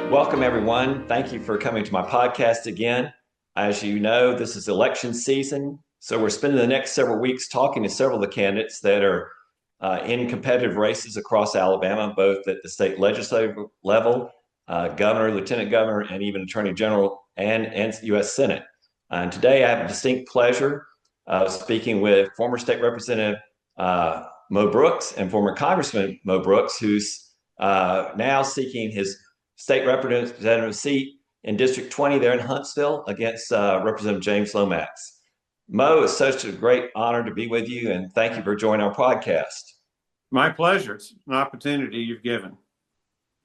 Welcome, everyone. Thank you for coming to my podcast again. As you know, this is election season, so we're spending the next several weeks talking to several of the candidates that are in competitive races across Alabama, both at the state legislative level, governor, lieutenant governor, and even attorney general and U.S. Senate. And today I have a distinct pleasure of speaking with former state representative Mo Brooks and former Congressman Mo Brooks, who's now seeking his state representative seat in District 20 there in Huntsville against Representative James Lomax. Mo, it's such a great honor to be with you, and thank you for joining our podcast. My pleasure. It's an opportunity you've given.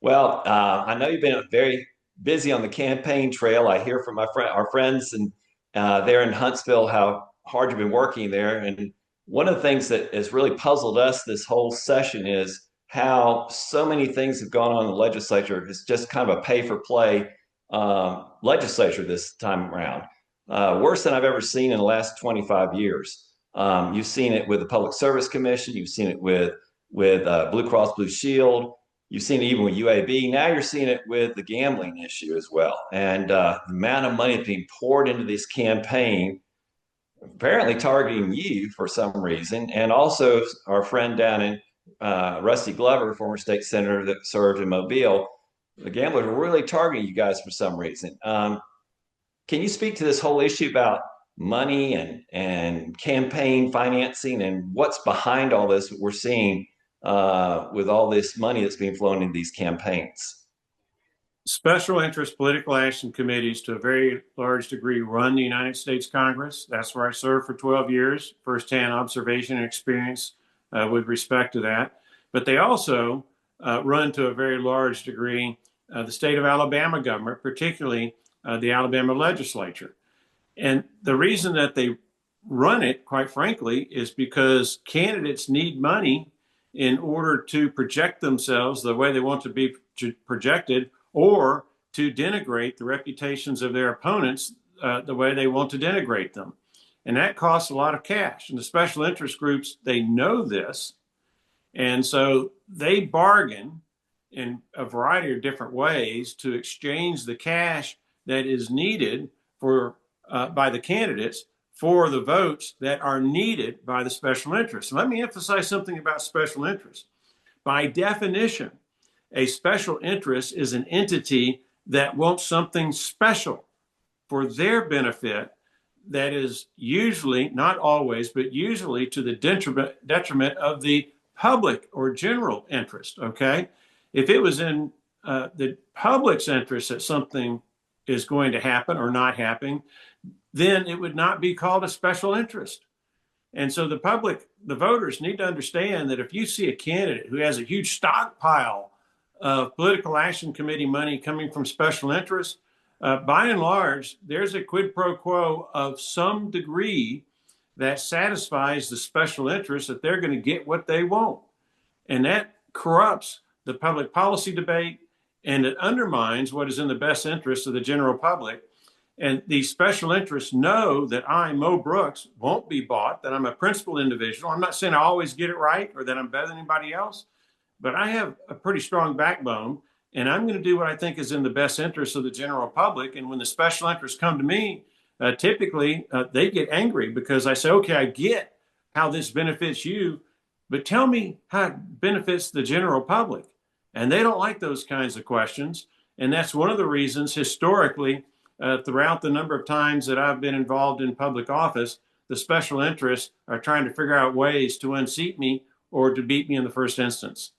Well, I know you've been very busy on the campaign trail. I hear from our friends and there in Huntsville how hard you've been working there. And one of the things that has really puzzled us this whole session is how so many things have gone on in the legislature. It's just kind of a pay-for-play legislature this time around. Worse than I've ever seen in the last 25 years. You've seen it with the Public Service Commission. You've seen it with Blue Cross Blue Shield. You've seen it even with UAB. Now you're seeing it with the gambling issue as well. And the amount of money being poured into this campaign, apparently targeting you for some reason, and also our friend down in Rusty Glover, former state senator that served in Mobile. The gamblers were really targeting you guys for some reason. Can you speak to this whole issue about money and campaign financing and what's behind all this we're seeing with all this money that's being flown in these campaigns? Special interest political action committees, to a very large degree, run the United States Congress. That's where I served for 12 years, firsthand observation and experience with respect to that. But they also run, to a very large degree, the state of Alabama government, particularly the Alabama legislature. And the reason that they run it, quite frankly, is because candidates need money in order to project themselves the way they want to be projected, or to denigrate the reputations of their opponents the way they want to denigrate them. And that costs a lot of cash. And the special interest groups, they know this. And so they bargain in a variety of different ways to exchange the cash that is needed for by the candidates for the votes that are needed by the special interest. And let me emphasize something about special interest. By definition, a special interest is an entity that wants something special for their benefit that is usually, not always, but usually to the detriment of the public or general interest, okay? If it was in the public's interest that something is going to happen or not happen, then it would not be called a special interest. And so the public, the voters, need to understand that if you see a candidate who has a huge stockpile of political action committee money coming from special interests, by and large, there's a quid pro quo of some degree that satisfies the special interest that they're going to get what they want. And that corrupts the public policy debate, and it undermines what is in the best interest of the general public. And these special interests know that I, Mo Brooks, won't be bought, that I'm a principled individual. I'm not saying I always get it right or that I'm better than anybody else, but I have a pretty strong backbone, and I'm going to do what I think is in the best interest of the general public. And when the special interests come to me, typically they get angry because I say, okay, I get how this benefits you, but tell me how it benefits the general public. And they don't like those kinds of questions. And that's one of the reasons historically, throughout the number of times that I've been involved in public office, the special interests are trying to figure out ways to unseat me or to beat me in the first instance.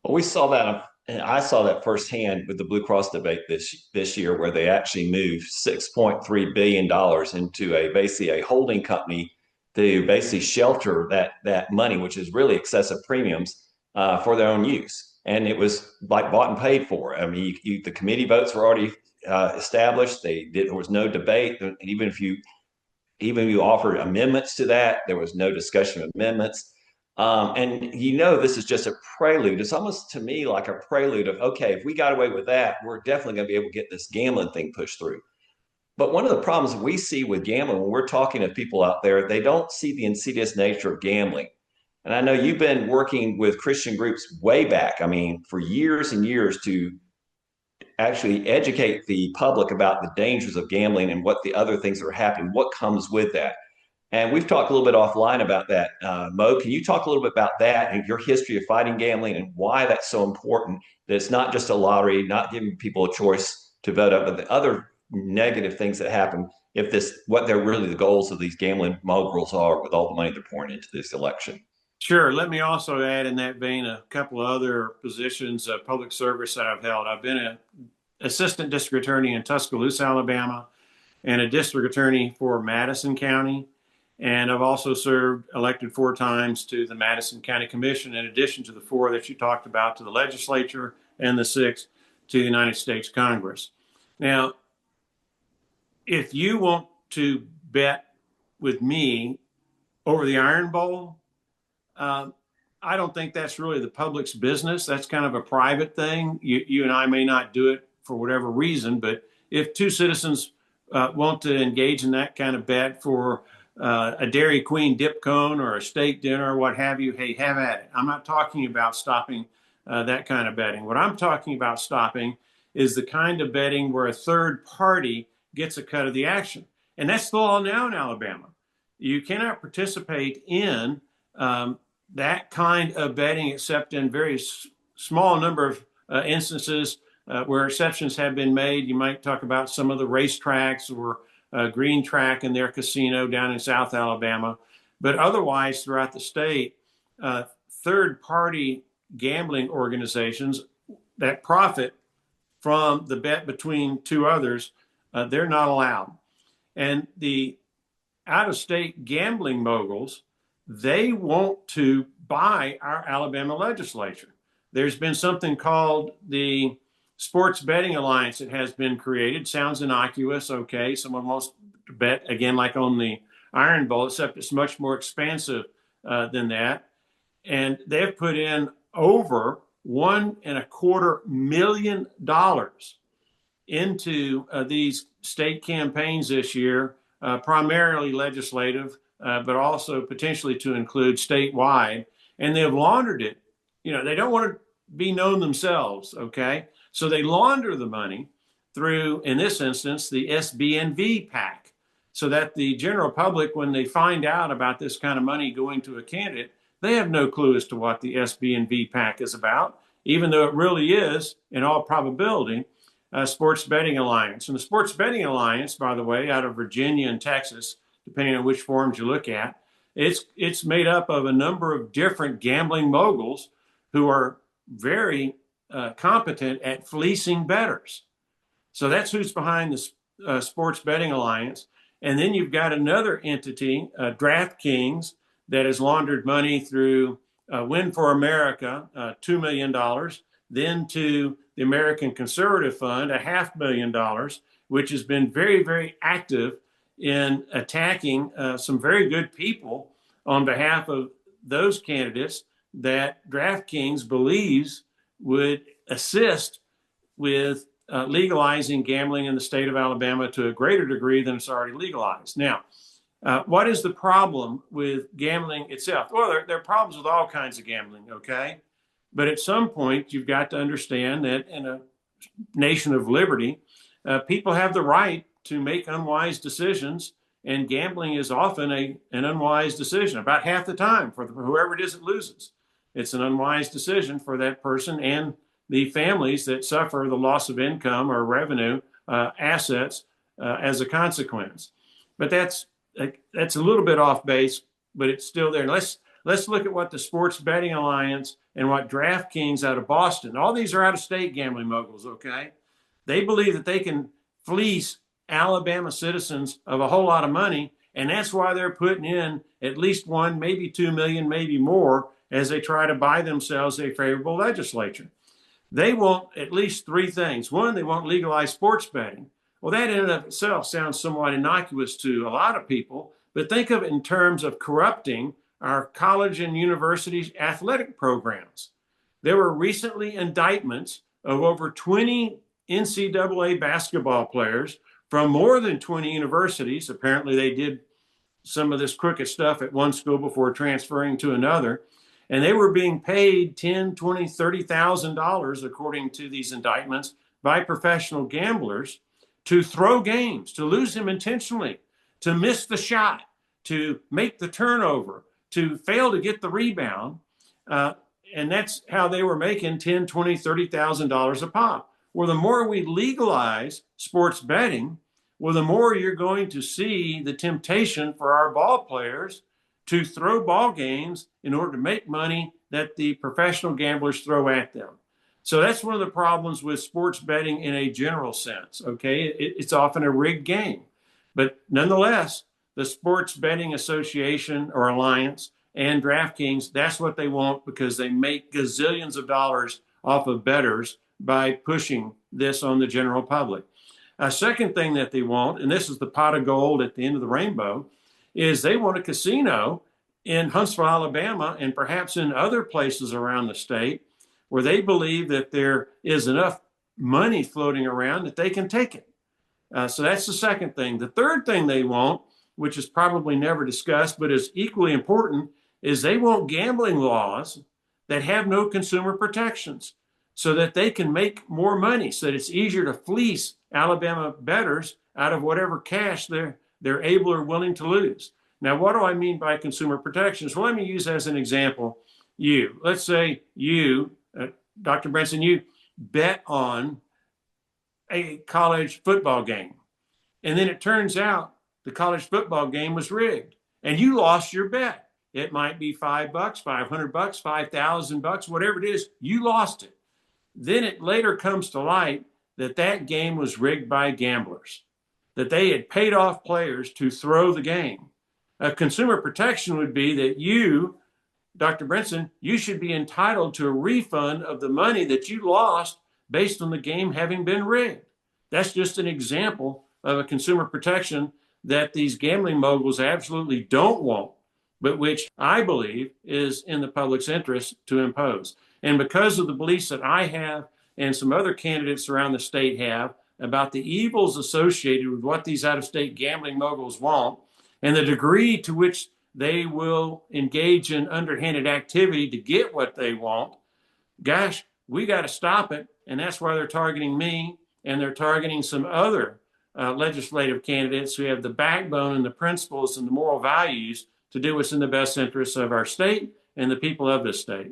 Well, we saw that, and I saw that firsthand with the Blue Cross debate this year, where they actually moved $6.3 billion into basically a holding company to basically shelter that money, which is really excessive premiums, for their own use. And it was like bought and paid for. I mean, the committee votes were already established. There was no debate. Even if you offered amendments to that, there was no discussion of amendments. And this is just a prelude. It's almost to me like a prelude of, okay, if we got away with that, we're definitely going to be able to get this gambling thing pushed through. But one of the problems we see with gambling, when we're talking to people out there, they don't see the insidious nature of gambling. And I know you've been working with Christian groups way back, I mean, for years and years to actually educate the public about the dangers of gambling and what the other things that are happening, what comes with that. And we've talked a little bit offline about that. Mo, can you talk a little bit about that and your history of fighting gambling and why that's so important? That it's not just a lottery, not giving people a choice to vote up, but the other negative things that happen if this, what they're really the goals of these gambling moguls are with all the money they're pouring into this election. Sure. Let me also add in that vein a couple of other positions of public service that I've held. I've been an assistant district attorney in Tuscaloosa, Alabama, and a district attorney for Madison County. And I've also served elected 4 times to the Madison County Commission, in addition to the 4 that you talked about to the legislature and the 6 to the United States Congress. Now, if you want to bet with me over the Iron Bowl, I don't think that's really the public's business. That's kind of a private thing. You and I may not do it for whatever reason, but if 2 citizens want to engage in that kind of bet for a Dairy Queen dip cone or a steak dinner or what have you, hey, have at it. I'm not talking about stopping that kind of betting. What I'm talking about stopping is the kind of betting where a third party gets a cut of the action. And that's the law now in Alabama. You cannot participate in that kind of betting except in very small number of instances where exceptions have been made. You might talk about some of the racetracks or Green Track and their casino down in South Alabama. But otherwise, throughout the state, third-party gambling organizations that profit from the bet between 2 others, they're not allowed. And the out-of-state gambling moguls, they want to buy our Alabama legislature. There's been something called the Sports Betting Alliance that has been created. Sounds innocuous, okay. Someone wants to bet, again, like on the Iron Bowl, except it's much more expansive than that. And they've put in over $1.25 million into these state campaigns this year, primarily legislative, but also potentially to include statewide. And they've laundered it. You know, they don't want to be known themselves, okay? So they launder the money through, in this instance, the SBNV PAC, so that the general public, when they find out about this kind of money going to a candidate, they have no clue as to what the SBNV PAC is about, even though it really is, in all probability, a Sports Betting Alliance. And the Sports Betting Alliance, by the way, out of Virginia and Texas, depending on which forums you look at, it's made up of a number of different gambling moguls who are very competent at fleecing bettors. So that's who's behind the Sports Betting Alliance. And then you've got another entity, DraftKings, that has laundered money through Win for America, $2 million, then to the American Conservative Fund, $500,000, which has been very, very active in attacking some very good people on behalf of those candidates that DraftKings believes would assist with legalizing gambling in the state of Alabama to a greater degree than it's already legalized. Now, what is the problem with gambling itself? Well, there are problems with all kinds of gambling, okay? But at some point, you've got to understand that in a nation of liberty, people have the right to make unwise decisions, and gambling is often an unwise decision. About half the time, for whoever it is that loses, it's an unwise decision for that person and the families that suffer the loss of income or revenue assets as a consequence. But that's a little bit off base, but it's still there. Let's look at what the Sports Betting Alliance and what DraftKings out of Boston, all these are out-of-state gambling moguls, okay? They believe that they can fleece Alabama citizens of a whole lot of money, and that's why they're putting in at least 1, maybe 2 million, maybe more, as they try to buy themselves a favorable legislature. They want at least 3 things. 1, they want legalized sports betting. Well, that in and of itself sounds somewhat innocuous to a lot of people, but think of it in terms of corrupting our college and universities athletic programs. There were recently indictments of over 20 NCAA basketball players from more than 20 universities. Apparently they did some of this crooked stuff at one school before transferring to another. And they were being paid $10,000, $20,000, $30,000, according to these indictments, by professional gamblers to throw games, to lose them intentionally, to miss the shot, to make the turnover, to fail to get the rebound. And that's how they were making $10,000, $20,000, $30,000 a pop. Well, the more we legalize sports betting, well, the more you're going to see the temptation for our ball players to throw ball games in order to make money that the professional gamblers throw at them. So that's one of the problems with sports betting in a general sense. Okay, it's often a rigged game, but nonetheless, the Sports Betting Association or Alliance and DraftKings, that's what they want, because they make gazillions of dollars off of bettors by pushing this on the general public. A second thing that they want, and this is the pot of gold at the end of the rainbow, is they want a casino in Huntsville, Alabama, and perhaps in other places around the state where they believe that there is enough money floating around that they can take it. So that's the second thing. The third thing they want, which is probably never discussed but is equally important, is they want gambling laws that have no consumer protections so that they can make more money, so that it's easier to fleece Alabama bettors out of whatever cash they're able or willing to lose. Now, what do I mean by consumer protections? Well, let me use as an example you. Let's say you, Dr. Brinson, you bet on a college football game, and then it turns out the college football game was rigged, and you lost your bet. It might be $5, $500, $5,000, whatever it is, you lost it. Then it later comes to light that that game was rigged by gamblers, that they had paid off players to throw the game. A consumer protection would be that you, Dr. Brinson, you should be entitled to a refund of the money that you lost based on the game having been rigged. That's just an example of a consumer protection that these gambling moguls absolutely don't want, but which I believe is in the public's interest to impose. And because of the beliefs that I have and some other candidates around the state have about the evils associated with what these out-of-state gambling moguls want and the degree to which they will engage in underhanded activity to get what they want, gosh, we got to stop it. And that's why they're targeting me, and they're targeting some other legislative candidates who have the backbone and the principles and the moral values to do what's in the best interests of our state and the people of this state.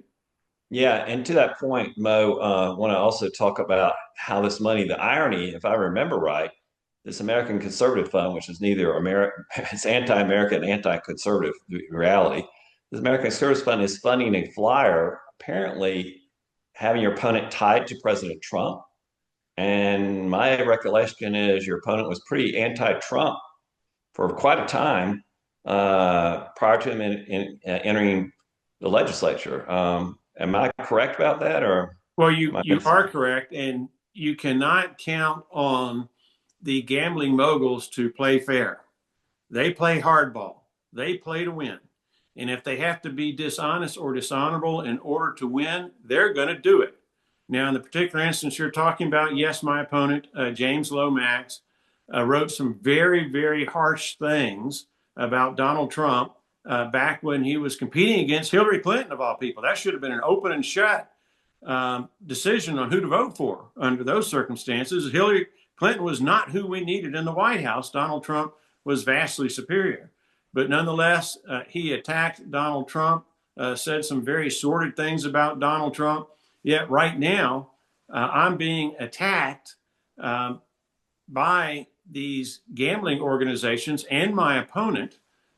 Yeah, and to that point, Mo, want to also talk about how this money, the irony, if I remember right, this American Conservative Fund, which is neither American, it's anti-American, anti-conservative reality. This American Conservative Fund is funding a flyer, apparently having your opponent tied to President Trump. And my recollection is your opponent was pretty anti-Trump for quite a time prior to him entering the legislature. Am I correct about that, or? Well, you are correct, and you cannot count on the gambling moguls to play fair. They play hardball. They play to win. And if they have to be dishonest or dishonorable in order to win, they're going to do it. Now, in the particular instance you're talking about, yes, my opponent, James Lomax, wrote some very, very harsh things about Donald Trump back when he was competing against Hillary Clinton, of all people. That should have been an open and shut decision on who to vote for under those circumstances. Hillary Clinton was not who we needed in the White House. Donald Trump was vastly superior. But nonetheless, he attacked Donald Trump, said some very sordid things about Donald Trump. Yet right now, I'm being attacked by these gambling organizations and my opponent.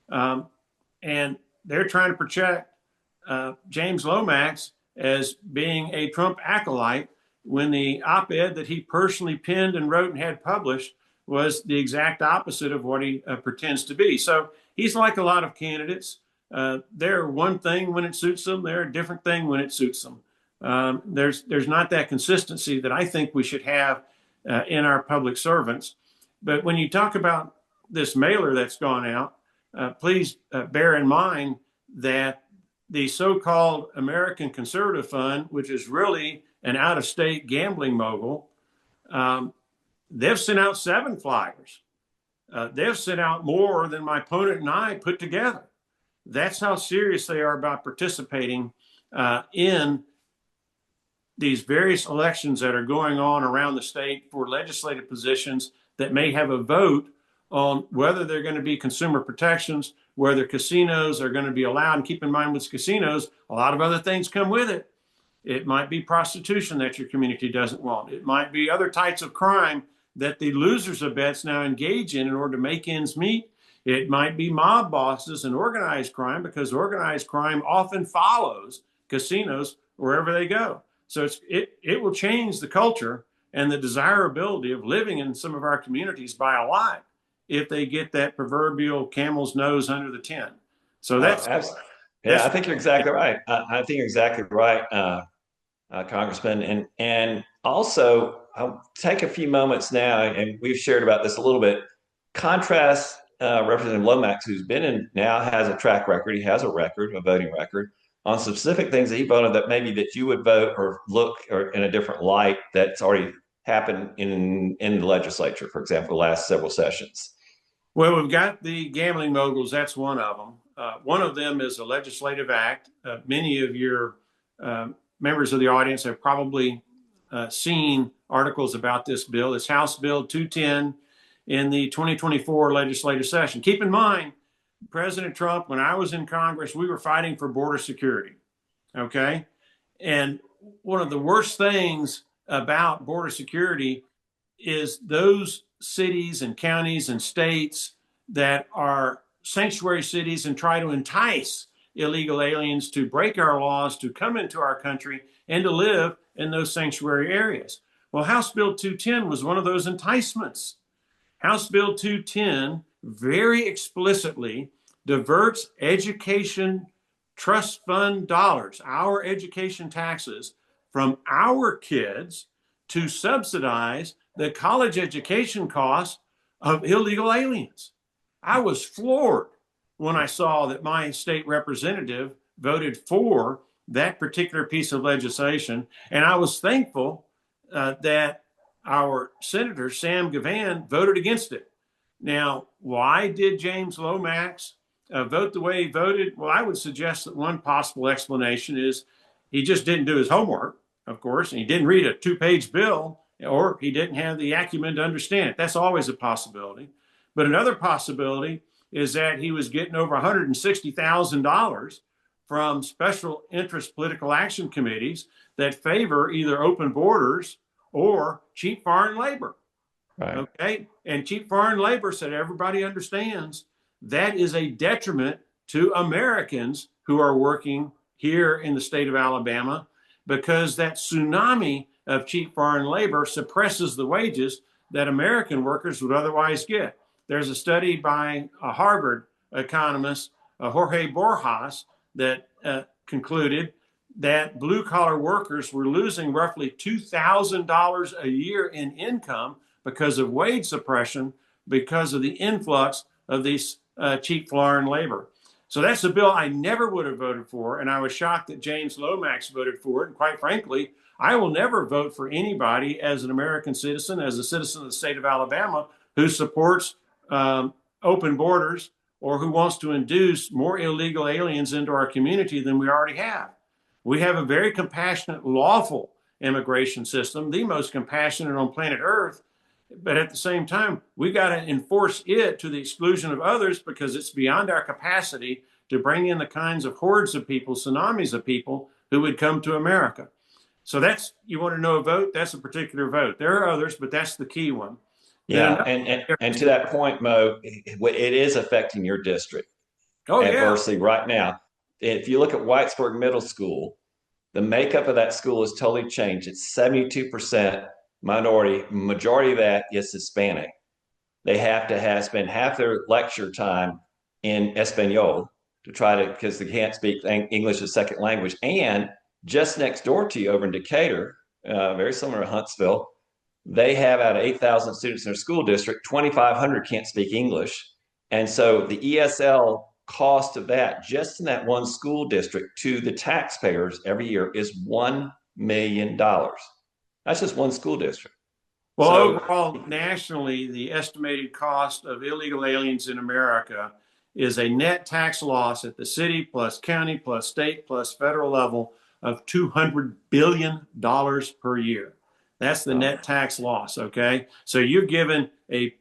And they're trying to project James Lomax as being a Trump acolyte when the op-ed that he personally penned and wrote and had published was the exact opposite of what he pretends to be. So he's like a lot of candidates. They're one thing when it suits them. They're a different thing when it suits them. There's not that consistency that I think we should have in our public servants. But when you talk about this mailer that's gone out, please bear in mind that the so-called American Conservative Fund, which is really an out-of-state gambling mogul, they've sent out 7 flyers. They've sent out more than my opponent and I put together. That's how serious they are about participating in these various elections that are going on around the state for legislative positions that may have a vote on whether they're going to be consumer protections, whether casinos are going to be allowed. And keep in mind, with casinos, a lot of other things come with it. It might be prostitution that your community doesn't want. It might be other types of crime that the losers of bets now engage in order to make ends meet. It might be mob bosses and organized crime, because organized crime often follows casinos wherever they go. So it will change the culture and the desirability of living in some of our communities by a lot if they get that proverbial camel's nose under the tent. So Oh, that's absolutely. Yeah, that's I think you're exactly right. I think you're exactly right, Congressman. And also, I'll take a few moments now, and we've shared about this a little bit. Contrast Representative Lomax, who's been in now, has a track record. He has a record, a voting record, on specific things that he voted that maybe that you would vote or look or in a different light that's already happened in the legislature, for example, the last several sessions. Well, we've got the gambling moguls. That's one of them. One of them is a legislative act. Many of your members of the audience have probably seen articles about this bill. It's House Bill 210 in the 2024 legislative session. Keep in mind, President Trump, when I was in Congress, we were fighting for border security. Okay. And one of the worst things about border security is those cities and counties and states that are sanctuary cities and try to entice illegal aliens to break our laws, to come into our country, and to live in those sanctuary areas. Well, House Bill 210 was one of those enticements. House Bill 210 very explicitly diverts education trust fund dollars, our education taxes, from our kids to subsidize the college education costs of illegal aliens. I was floored when I saw that my state representative voted for that particular piece of legislation. And I was thankful that our Senator, Sam Gavan, voted against it. Now, why did James Lomax vote the way he voted? Well, I would suggest that one possible explanation is he just didn't do his homework, of course, and he didn't read a 2-page bill, or he didn't have the acumen to understand it. That's always a possibility. But another possibility is that he was getting over $160,000 from special interest political action committees that favor either open borders or cheap foreign labor. Right. Okay. And cheap foreign labor, so everybody understands, that is a detriment to Americans who are working here in the state of Alabama, because that tsunami of cheap foreign labor suppresses the wages that American workers would otherwise get. There's a study by a Harvard economist, Jorge Borjas, that concluded that blue collar workers were losing roughly $2,000 a year in income because of wage suppression, because of the influx of these cheap foreign labor. So that's a bill I never would have voted for, and I was shocked that James Lomax voted for it. And quite frankly, I will never vote for anybody as an American citizen, as a citizen of the state of Alabama, who supports open borders or who wants to induce more illegal aliens into our community than we already have. We have a very compassionate, lawful immigration system, the most compassionate on planet Earth. But at the same time, we got to enforce it to the exclusion of others, because it's beyond our capacity to bring in the kinds of hordes of people, tsunamis of people who would come to America. So that's, you want to know a vote? That's a particular vote. There are others, but that's the key one. Yeah, and to that point, Mo, it is affecting your district adversely right now. If you look at Whitesburg Middle School, the makeup of that school has totally changed. It's 72% minority. Majority of that is Hispanic. They have to spend half their lecture time in Espanol to try to, because they can't speak English as second language. And just next door to you, over in Decatur, very similar to Huntsville, they have, out of 8,000 students in their school district, 2,500 can't speak English. And so the ESL cost of that, just in that one school district, to the taxpayers every year is $1 million. That's just one school district. Well, so, overall, nationally, the estimated cost of illegal aliens in America is a net tax loss at the city plus county plus state plus federal level of $200 billion per year. That's the Oh, net tax loss, okay? So you're given a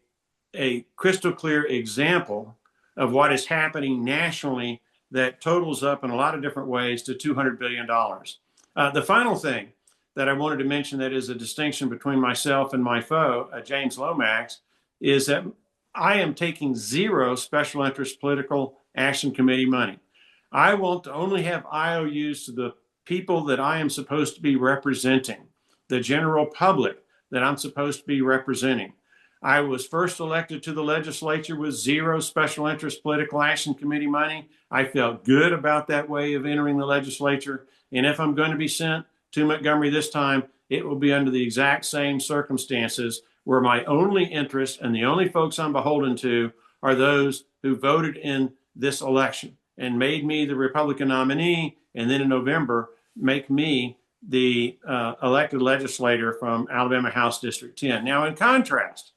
crystal clear example of what is happening nationally that totals up in a lot of different ways to $200 billion. The final thing that I wanted to mention that is a distinction between myself and my foe, James Lomax, is that I am taking zero special interest political action committee money. I want to only have IOUs to the people that I am supposed to be representing, the general public that I'm supposed to be representing. I was first elected to the legislature with zero special interest political action committee money. I felt good about that way of entering the legislature. And if I'm going to be sent to Montgomery this time, it will be under the exact same circumstances where my only interest and the only folks I'm beholden to are those who voted in this election and made me the Republican nominee, and then in November, make me the elected legislator from Alabama House District 10. Now, in contrast,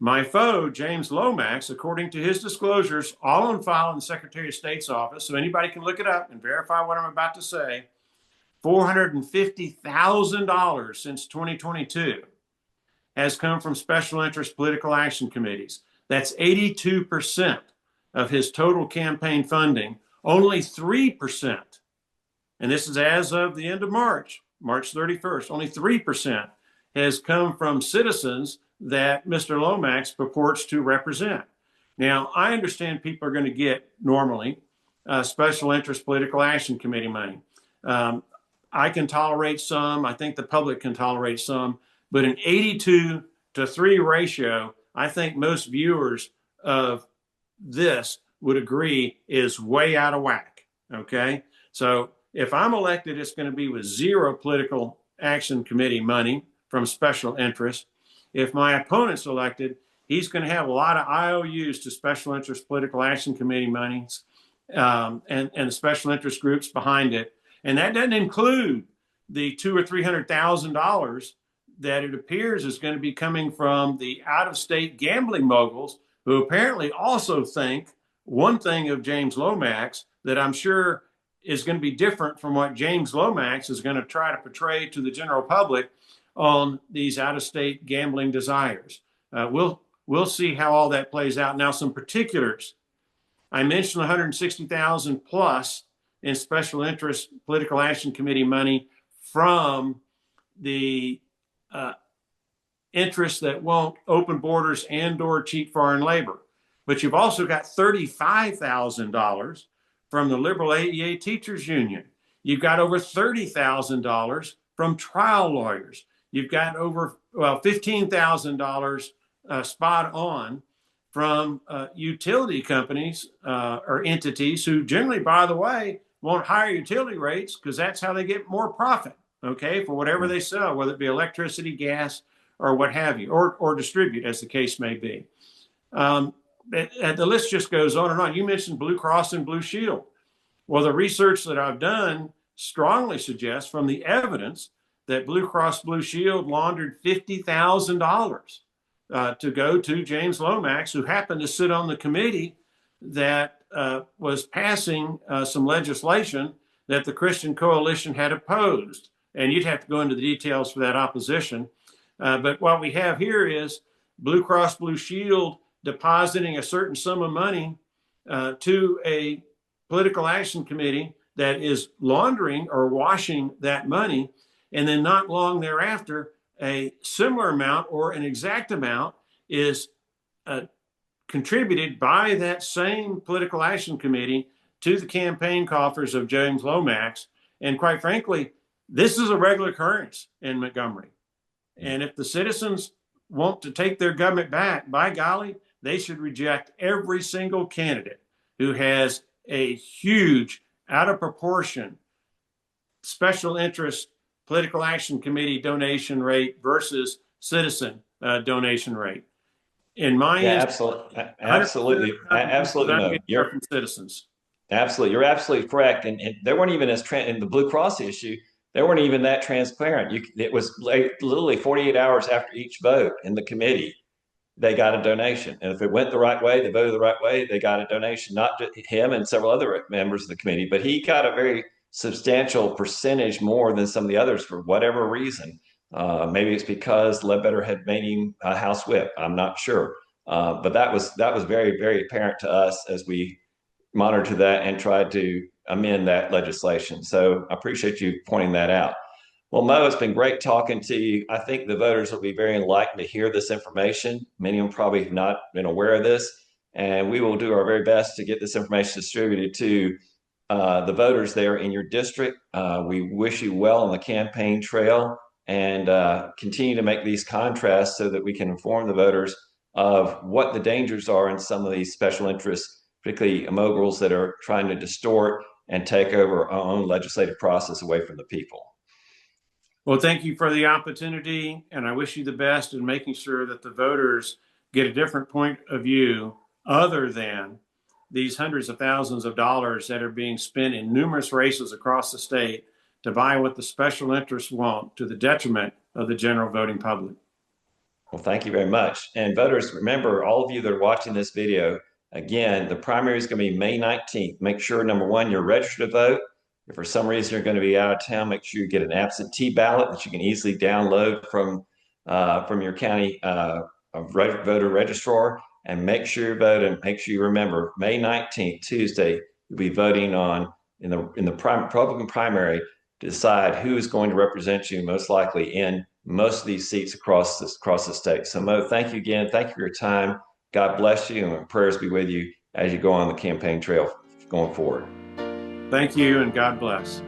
my foe, James Lomax, according to his disclosures, all on file in the Secretary of State's office, so anybody can look it up and verify what I'm about to say, $450,000 since 2022 has come from special interest political action committees. That's 82% of his total campaign funding. Only 3%, and this is as of the end of March, March 31st, only 3% has come from citizens that Mr. Lomax purports to represent. Now, I understand people are going to get normally special interest political action committee money. I can tolerate some. I think the public can tolerate some. But an 82 to 3 ratio, I think most viewers of this would agree is way out of whack. Okay. So if I'm elected, it's going to be with zero political action committee money from special interest. If my opponent's elected, he's going to have a lot of IOUs to special interest political action committee monies and special interest groups behind it. And that doesn't include the $200,000 or $300,000 that it appears is going to be coming from the out-of-state gambling moguls who apparently also think one thing of James Lomax that I'm sure is going to be different from what James Lomax is going to try to portray to the general public on these out-of-state gambling desires. We'll see how all that plays out. Now, some particulars. I mentioned 160,000 plus in special interest political action committee money from the interests that won't open borders and/or cheap foreign labor. But you've also got $35,000 from the Liberal AEA Teachers Union. You've got over $30,000 from trial lawyers. You've got over $15,000 spot on from utility companies or entities who generally, by the way, want higher utility rates because that's how they get more profit, okay, for whatever they sell, whether it be electricity, gas, or what have you, or distribute, as the case may be. And the list just goes on and on. You mentioned Blue Cross and Blue Shield. Well, the research that I've done strongly suggests from the evidence that Blue Cross Blue Shield laundered $50,000 to go to James Lomax, who happened to sit on the committee that was passing some legislation that the Christian Coalition had opposed. And you'd have to go into the details for that opposition. But what we have here is Blue Cross Blue Shield depositing a certain sum of money to a political action committee that is laundering or washing that money. And then not long thereafter, a similar amount or an exact amount is contributed by that same political action committee to the campaign coffers of James Lomax. And quite frankly, this is a regular occurrence in Montgomery. And if the citizens want to take their government back, by golly, they should reject every single candidate who has a huge, out of proportion, special interest political action committee donation rate versus citizen donation rate. In my absolutely, no. You're from citizens. Absolutely, you're absolutely correct. And they weren't even in the Blue Cross issue. They weren't even that transparent. It was literally 48 hours after each vote in the committee, they got a donation. And if it went the right way, they voted the right way, they got a donation. Not just him and several other members of the committee, but he got a very substantial percentage more than some of the others for whatever reason. Maybe it's because Ledbetter had made him a House Whip. I'm not sure, but that was very, very apparent to us as we monitored that and tried to amend that legislation. So I appreciate you pointing that out. Well, Mo, it's been great talking to you. I think the voters will be very enlightened to hear this information. Many of them probably have not been aware of this, and we will do our very best to get this information distributed to the voters there in your district. We wish you well on the campaign trail and continue to make these contrasts so that we can inform the voters of what the dangers are in some of these special interests, particularly moguls that are trying to distort and take over our own legislative process away from the people. Well, thank you for the opportunity, and I wish you the best in making sure that the voters get a different point of view other than these hundreds of thousands of dollars that are being spent in numerous races across the state to buy what the special interests want to the detriment of the general voting public. Well, thank you very much. And voters, remember, all of you that are watching this video, again, the primary is going to be May 19th. Make sure, number one, you're registered to vote. If for some reason you're going to be out of town, make sure you get an absentee ballot that you can easily download from your county voter registrar, and make sure you vote, and make sure you remember May 19th, Tuesday, you'll be voting in the Republican primary to decide who is going to represent you most likely in most of these seats across the state. So Mo, thank you again. Thank you for your time. God bless you, and prayers be with you as you go on the campaign trail going forward. Thank you, and God bless.